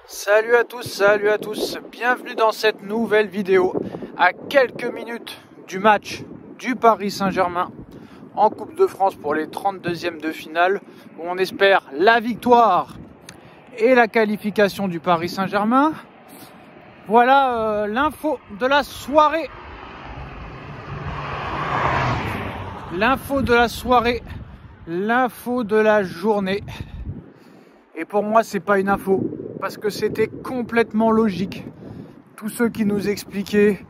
Salut à tous, bienvenue dans cette nouvelle vidéo à quelques minutes du match du Paris Saint-Germain en Coupe de France pour les 32e de finale où on espère la victoire et la qualification du Paris Saint-Germain. Voilà l'info de la soirée. L'info de la soirée, l'info de la journée. Et pour moi, c'est pas une info, parce que c'était complètement logique. Tous ceux qui nous expliquaient,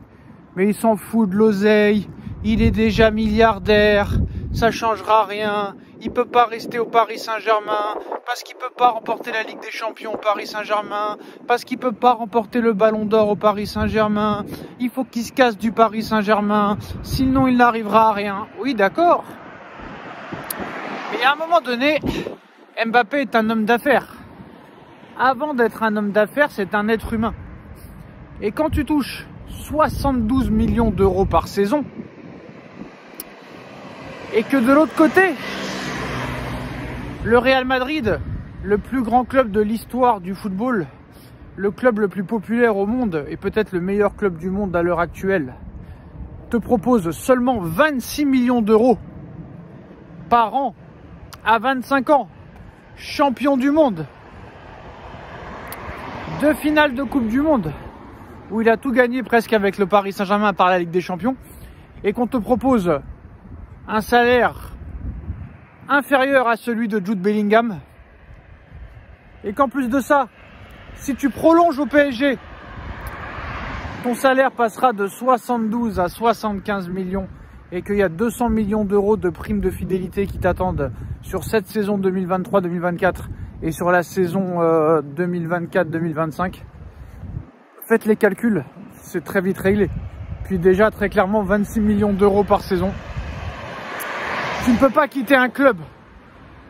mais il s'en fout de l'oseille, il est déjà milliardaire, ça changera rien, il peut pas rester au Paris Saint-Germain, parce qu'il peut pas remporter la Ligue des Champions au Paris Saint-Germain, parce qu'il peut pas remporter le Ballon d'Or au Paris Saint-Germain, il faut qu'il se casse du Paris Saint-Germain, sinon il n'arrivera à rien. Oui, d'accord. Mais à un moment donné, Mbappé est un homme d'affaires. Avant d'être un homme d'affaires, c'est un être humain. Et quand tu touches 72 millions d'euros par saison, et que de l'autre côté, le Real Madrid, le plus grand club de l'histoire du football, le club le plus populaire au monde, et peut-être le meilleur club du monde à l'heure actuelle, te propose seulement 26 millions d'euros par an à 25 ans, champion du monde, 2 finales de Coupe du Monde, où il a tout gagné presque avec le Paris Saint-Germain par la Ligue des Champions, et qu'on te propose un salaire inférieur à celui de Jude Bellingham, et qu'en plus de ça, si tu prolonges au PSG, ton salaire passera de 72 à 75 millions, et qu'il y a 200 millions d'euros de primes de fidélité qui t'attendent sur cette saison 2023-2024 et sur la saison 2024-2025. Faites les calculs, c'est très vite réglé. Puis déjà, très clairement, 26 millions d'euros par saison. Tu ne peux pas quitter un club.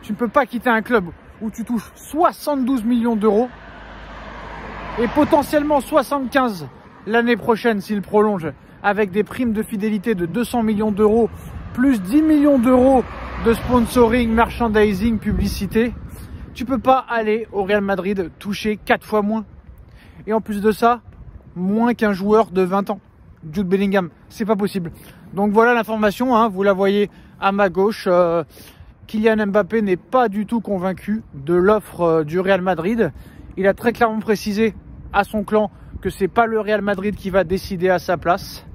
Tu ne peux pas quitter un club où tu touches 72 millions d'euros et potentiellement 75 l'année prochaine s'il prolonge, avec des primes de fidélité de 200 millions d'euros, plus 10 millions d'euros de sponsoring, merchandising, publicité. Tu peux pas aller au Real Madrid toucher 4 fois moins. Et en plus de ça, moins qu'un joueur de 20 ans. Jude Bellingham, c'est pas possible. Donc voilà l'information, hein, vous la voyez à ma gauche. Kylian Mbappé n'est pas du tout convaincu de l'offre du Real Madrid. Il a très clairement précisé à son clan que c'est pas le Real Madrid qui va décider à sa place.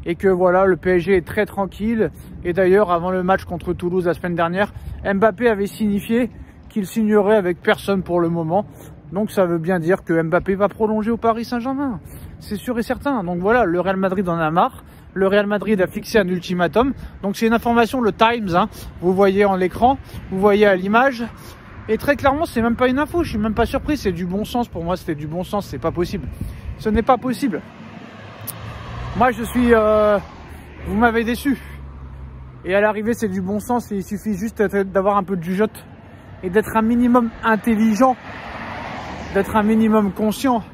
Et que voilà, le PSG est très tranquille. Et d'ailleurs, avant le match contre Toulouse la semaine dernière, Mbappé avait signifié qu'il signerait avec personne pour le moment. Donc ça veut bien dire que Mbappé va prolonger au Paris Saint-Germain. C'est sûr et certain. Donc voilà, le Real Madrid en a marre. Le Real Madrid a fixé un ultimatum. Donc c'est une information, le Times, hein. Vous voyez en l'écran, vous voyez à l'image. Et très clairement, c'est même pas une info. Je suis même pas surpris. C'est du bon sens. Pour moi, c'était du bon sens. C'est pas possible. Ce n'est pas possible. Moi, je suis... vous m'avez déçu. Et à l'arrivée, c'est du bon sens. Et il suffit juste d'avoir un peu de jugeote. Et d'être un minimum intelligent. D'être un minimum conscient.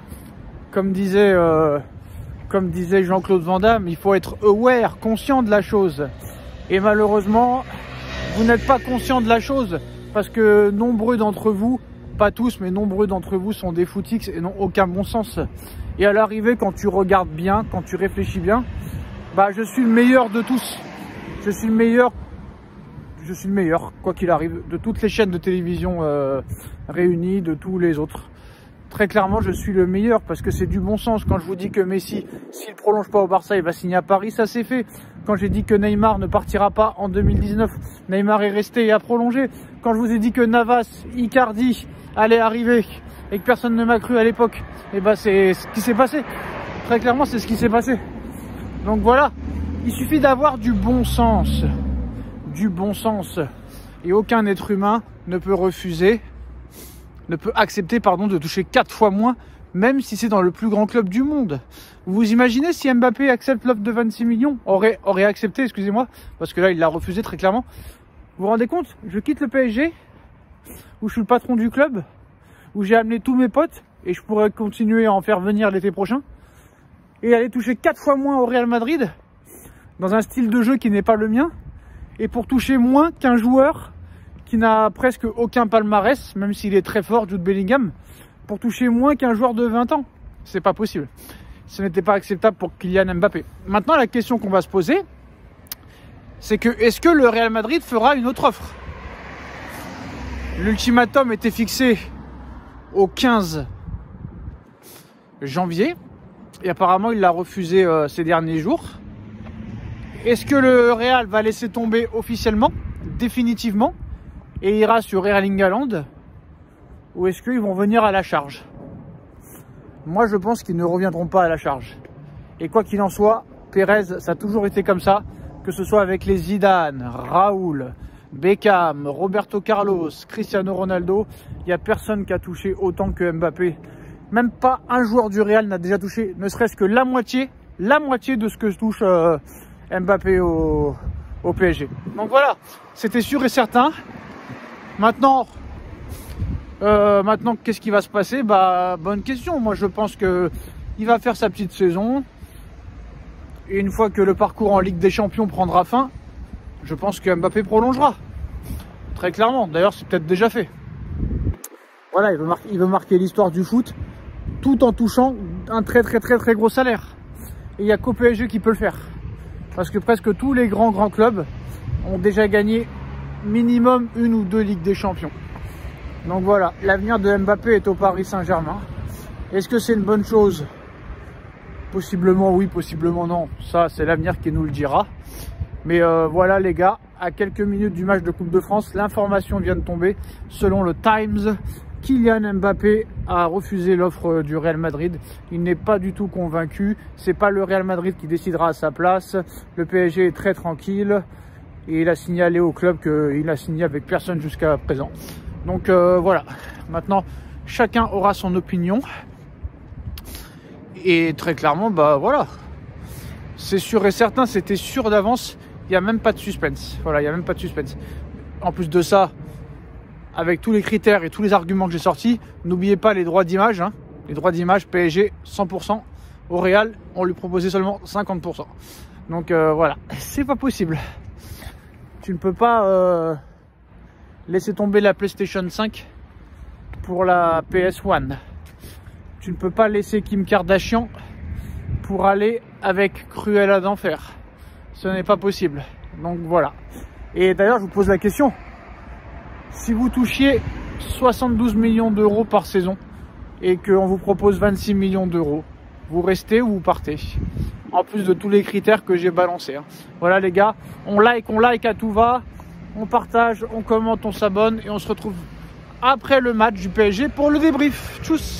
Comme disait Jean-Claude Van Damme, il faut être aware, conscient de la chose. Et malheureusement, vous n'êtes pas conscient de la chose. Parce que nombreux d'entre vous, pas tous, mais nombreux d'entre vous sont des footix et n'ont aucun bon sens. Et à l'arrivée, quand tu regardes bien, quand tu réfléchis bien, bah je suis le meilleur de tous. Je suis le meilleur, quoi qu'il arrive, de toutes les chaînes de télévision réunies, de tous les autres. Très clairement, je suis le meilleur parce que c'est du bon sens. Quand je vous dis que Messi, s'il ne prolonge pas au Barça, il va signer à Paris, ça c'est fait. Quand j'ai dit que Neymar ne partira pas en 2019, Neymar est resté et a prolongé. Quand je vous ai dit que Navas, Icardi allait arriver et que personne ne m'a cru à l'époque, et ben c'est ce qui s'est passé. Très clairement, c'est ce qui s'est passé. Donc voilà, il suffit d'avoir du bon sens. Du bon sens. Et aucun être humain ne peut accepter de toucher 4 fois moins, même si c'est dans le plus grand club du monde. Vous imaginez si Mbappé accepte l'offre de 26 millions, aurait accepté, excusez-moi, parce que là il l'a refusé très clairement. Vous vous rendez compte? Je quitte le PSG, où je suis le patron du club, où j'ai amené tous mes potes, et je pourrais continuer à en faire venir l'été prochain, et aller toucher 4 fois moins au Real Madrid, dans un style de jeu qui n'est pas le mien, et pour toucher moins qu'un joueur qui n'a presque aucun palmarès, même s'il est très fort, Jude Bellingham, pour toucher moins qu'un joueur de 20 ans. C'est pas possible. Ce n'était pas acceptable pour Kylian Mbappé. Maintenant, la question qu'on va se poser, c'est que est-ce que le Real Madrid fera une autre offre? L'ultimatum était fixé au 15 janvier et apparemment il l'a refusé ces derniers jours. Est-ce que le Real va laisser tomber officiellement, définitivement, et ira sur Erling Haaland, ou est-ce qu'ils vont venir à la charge? Moi je pense qu'ils ne reviendront pas à la charge. Et quoi qu'il en soit, Pérez, ça a toujours été comme ça, que ce soit avec les Zidane, Raoul, Beckham, Roberto Carlos, Cristiano Ronaldo, il n'y a personne qui a touché autant que Mbappé. Même pas un joueur du Real n'a déjà touché, ne serait-ce que la moitié de ce que touche Mbappé au PSG. Donc voilà, c'était sûr et certain. Maintenant, qu'est-ce qui va se passer? Bah, bonne question. Moi, je pense que il va faire sa petite saison. Et une fois que le parcours en Ligue des Champions prendra fin, je pense que Mbappé prolongera. Très clairement. D'ailleurs, c'est peut-être déjà fait. Voilà, il veut marquer l'histoire du foot tout en touchant un très gros salaire. Et il n'y a qu'au PSG qui peut le faire. Parce que presque tous les grands clubs ont déjà gagné minimum une ou deux Ligues des Champions. Donc voilà, l'avenir de Mbappé est au Paris Saint-Germain. Est-ce que c'est une bonne chose? Possiblement oui, possiblement non. Ça, c'est l'avenir qui nous le dira. Mais voilà les gars, à quelques minutes du match de Coupe de France, l'information vient de tomber. Selon le Times, Kylian Mbappé a refusé l'offre du Real Madrid. Il n'est pas du tout convaincu. C'est pas le Real Madrid qui décidera à sa place. Le PSG est très tranquille. Et il a signalé au club qu'il a signé avec personne jusqu'à présent. Donc voilà, maintenant chacun aura son opinion. Et très clairement, bah voilà, c'est sûr et certain, c'était sûr d'avance, il n'y a même pas de suspense. Voilà, il n'y a même pas de suspense. En plus de ça, avec tous les critères et tous les arguments que j'ai sortis, n'oubliez pas les droits d'image. Hein. Les droits d'image, PSG 100%. Au Real, on lui proposait seulement 50%. Donc voilà, c'est pas possible. Tu ne peux pas laisser tomber la PlayStation 5 pour la PS1. Tu ne peux pas laisser Kim Kardashian pour aller avec Cruella d'Enfer. Ce n'est pas possible. Donc voilà. Et d'ailleurs, je vous pose la question. Si vous touchiez 72 millions d'euros par saison et qu'on vous propose 26 millions d'euros, vous restez ou vous partez? En plus de tous les critères que j'ai balancés. Hein. Voilà les gars, on like à tout va, on partage, on commente, on s'abonne et on se retrouve après le match du PSG pour le débrief. Tchuss!